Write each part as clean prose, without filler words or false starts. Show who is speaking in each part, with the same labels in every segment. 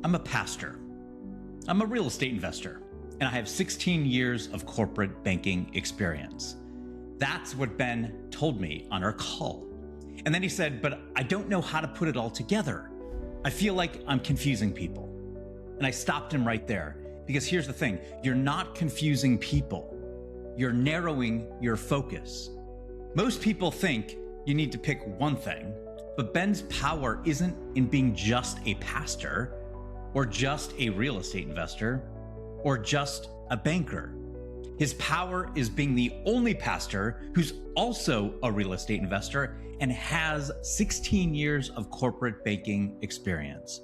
Speaker 1: I'm a pastor. I'm a real estate investor, and I have 16 years of corporate banking experience. That's what Ben told me on our call. And then he said, but I don't know how to put it all together. I feel like I'm confusing people. And I stopped him right there because here's the thing. You're not confusing people. You're narrowing your focus. Most people think you need to pick one thing, but Ben's power isn't in being just a pastor or just a real estate investor or just a banker. His power is being the only pastor who's also a real estate investor and has 16 years of corporate banking experience.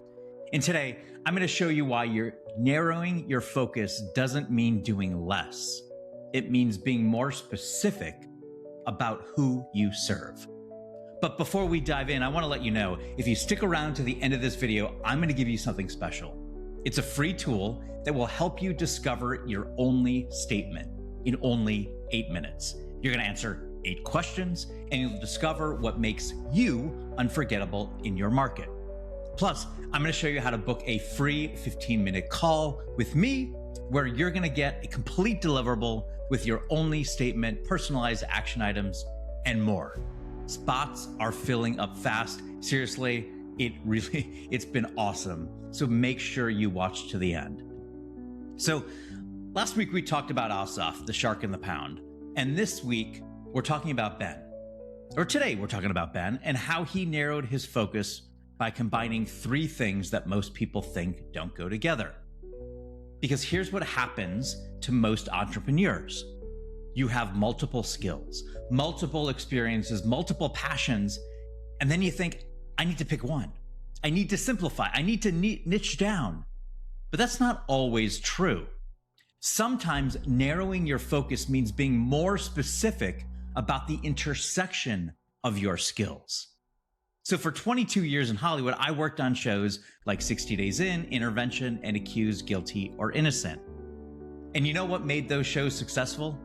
Speaker 1: And today, I'm going to show you why you're narrowing your focus doesn't mean doing less. It means being more specific about who you serve. But before we dive in, I want to let you know, if you stick around to the end of this video, I'm going to give you something special. It's a free tool that will help you discover your only statement in only 8 minutes. You're going to answer 8 questions, and you'll discover what makes you unforgettable in your market. Plus, I'm going to show you how to book a free 15-minute call with me, where you're going to get a complete deliverable with your only statement, personalized action items, and more. Spots are filling up fast. Seriously, it's been awesome. So make sure you watch to the end. So last week we talked about Asaf, the shark in the pound. And this week we're talking about Ben. Or today we're talking about Ben and how he narrowed his focus by combining 3 things that most people think don't go together. Because here's what happens to most entrepreneurs. You have multiple skills, multiple experiences, multiple passions, and then you think, I need to pick one. I need to simplify. I need to niche down. But that's not always true. Sometimes narrowing your focus means being more specific about the intersection of your skills. So for 22 years in Hollywood, I worked on shows like 60 Days In, Intervention, and Accused, Guilty, or Innocent. And you know what made those shows successful?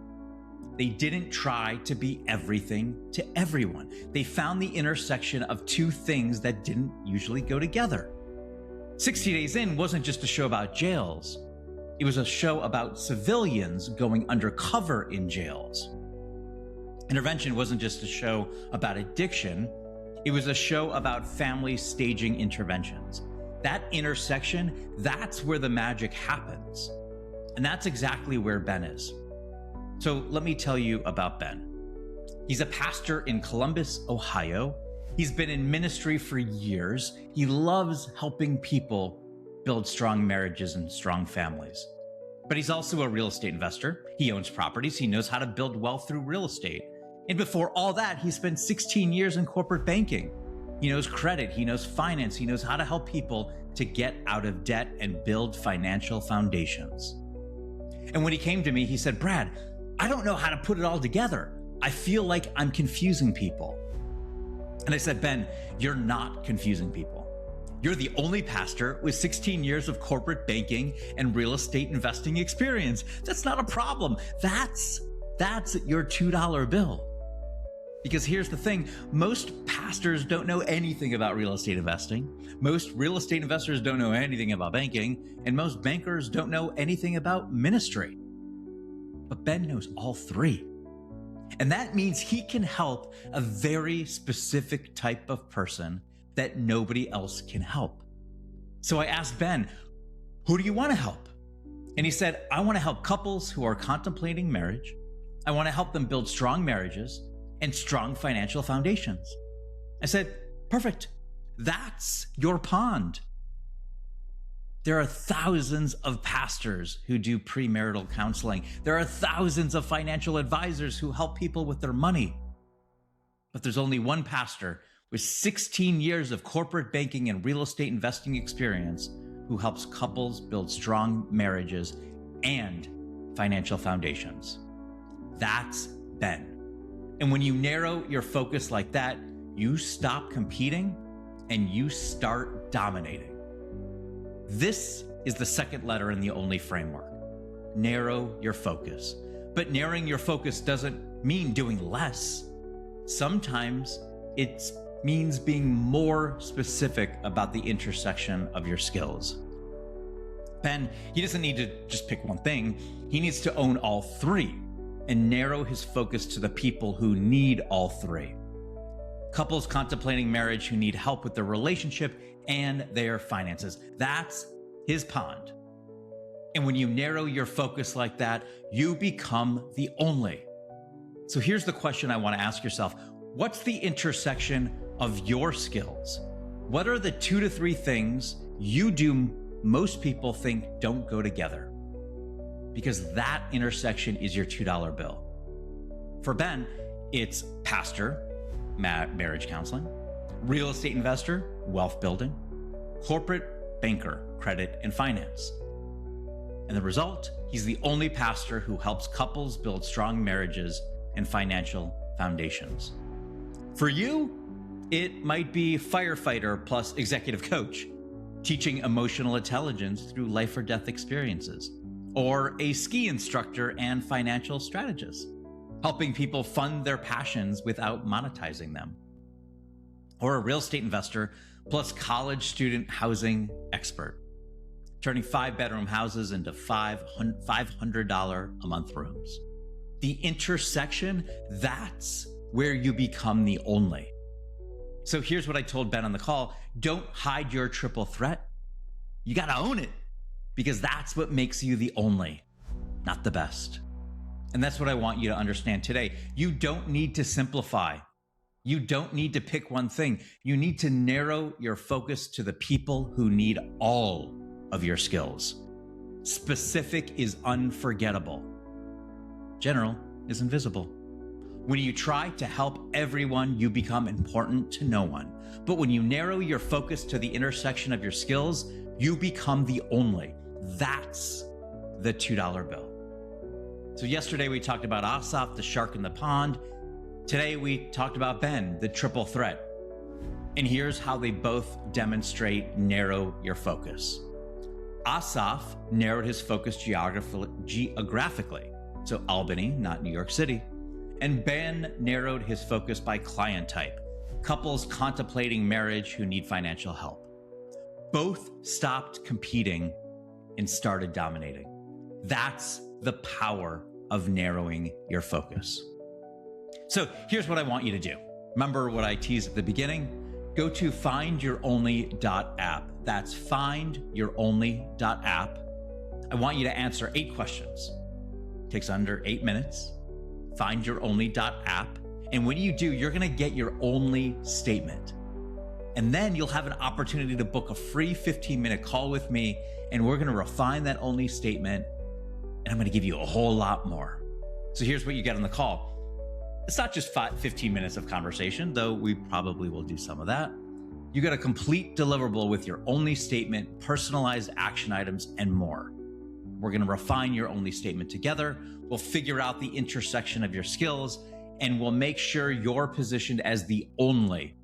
Speaker 1: They didn't try to be everything to everyone. They found the intersection of 2 things that didn't usually go together. 60 Days In wasn't just a show about jails. It was a show about civilians going undercover in jails. Intervention wasn't just a show about addiction. It was a show about families staging interventions. That intersection, that's where the magic happens. And that's exactly where Ben is. So let me tell you about Ben. He's a pastor in Columbus, Ohio. He's been in ministry for years. He loves helping people build strong marriages and strong families. But he's also a real estate investor. He owns properties. He knows how to build wealth through real estate. And before all that, he spent 16 years in corporate banking. He knows credit. He knows finance. He knows how to help people to get out of debt and build financial foundations. And when he came to me, he said, Brad, I don't know how to put it all together. I feel like I'm confusing people. And I said, Ben, you're not confusing people. You're the only pastor with 16 years of corporate banking and real estate investing experience. That's not a problem. That's your $2 bill. Because here's the thing, most pastors don't know anything about real estate investing. Most real estate investors don't know anything about banking, and most bankers don't know anything about ministry. But Ben knows all 3. And that means he can help a very specific type of person that nobody else can help. So I asked Ben, who do you want to help? And he said, I want to help couples who are contemplating marriage. I want to help them build strong marriages and strong financial foundations. I said, perfect. That's your pond. There are thousands of pastors who do premarital counseling. There are thousands of financial advisors who help people with their money. But there's only one pastor with 16 years of corporate banking and real estate investing experience who helps couples build strong marriages and financial foundations. That's Ben. And when you narrow your focus like that, you stop competing and you start dominating. This is the second letter in the O.N.L.Y framework. Narrow your focus. But narrowing your focus doesn't mean doing less. Sometimes it means being more specific about the intersection of your skills. Ben, he doesn't need to just pick one thing. He needs to own all three and narrow his focus to the people who need all three. Couples contemplating marriage who need help with their relationship and their finances. That's his pond. And when you narrow your focus like that, you become the only. So here's the question I want to ask yourself. What's the intersection of your skills? What are the 2 to 3 things you do most people think don't go together? Because that intersection is your $2 bill. For Ben, it's pastor, marriage counseling, real estate investor, wealth building, corporate banker, credit and finance. And the result, he's the only pastor who helps couples build strong marriages and financial foundations. For you, it might be firefighter plus executive coach, teaching emotional intelligence through life or death experiences, or a ski instructor and financial strategist, helping people fund their passions without monetizing them, or a real estate investor plus college student housing expert, turning 5-bedroom houses into $500 a month rooms. The intersection, that's where you become the only. So here's what I told Ben on the call. Don't hide your triple threat. You got to own it, because that's what makes you the only, not the best. And that's what I want you to understand today. You don't need to simplify. You don't need to pick one thing. You need to narrow your focus to the people who need all of your skills. Specific is unforgettable. General is invisible. When you try to help everyone, you become important to no one. But when you narrow your focus to the intersection of your skills, you become the only. That's the $2 bill. So yesterday we talked about Asaf, the shark in the pond. Today we talked about Ben, the triple threat. And here's how they both demonstrate narrow your focus. Asaf narrowed his focus geographically, so Albany, not New York City. And Ben narrowed his focus by client type, couples contemplating marriage who need financial help. Both stopped competing and started dominating. That's the power of narrowing your focus. So here's what I want you to do. Remember what I teased at the beginning? Go to findyouronly.app. That's findyouronly.app. I want you to answer 8 questions. It takes under 8 minutes. Findyouronly.app. And when you do, you're going to get your only statement. And then you'll have an opportunity to book a free 15-minute call with me, and we're going to refine that only statement, and I'm going to give you a whole lot more. So here's what you get on the call. It's not just 15 minutes of conversation, though we probably will do some of that. You got a complete deliverable with your only statement, personalized action items, and more. We're going to refine your only statement together. We'll figure out the intersection of your skills, and we'll make sure you're positioned as the only,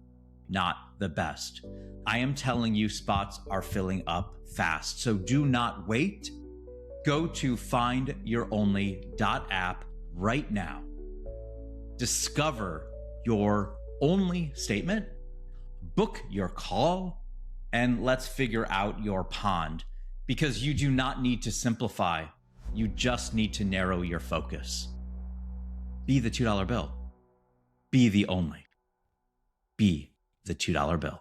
Speaker 1: not the best. I am telling you, spots are filling up fast. So do not wait. Go to findyouronly.app right now. Discover your only statement, book your call, and let's figure out your pond, because you do not need to simplify. You just need to narrow your focus. Be the $2 bill. Be the only. Be the $2 bill.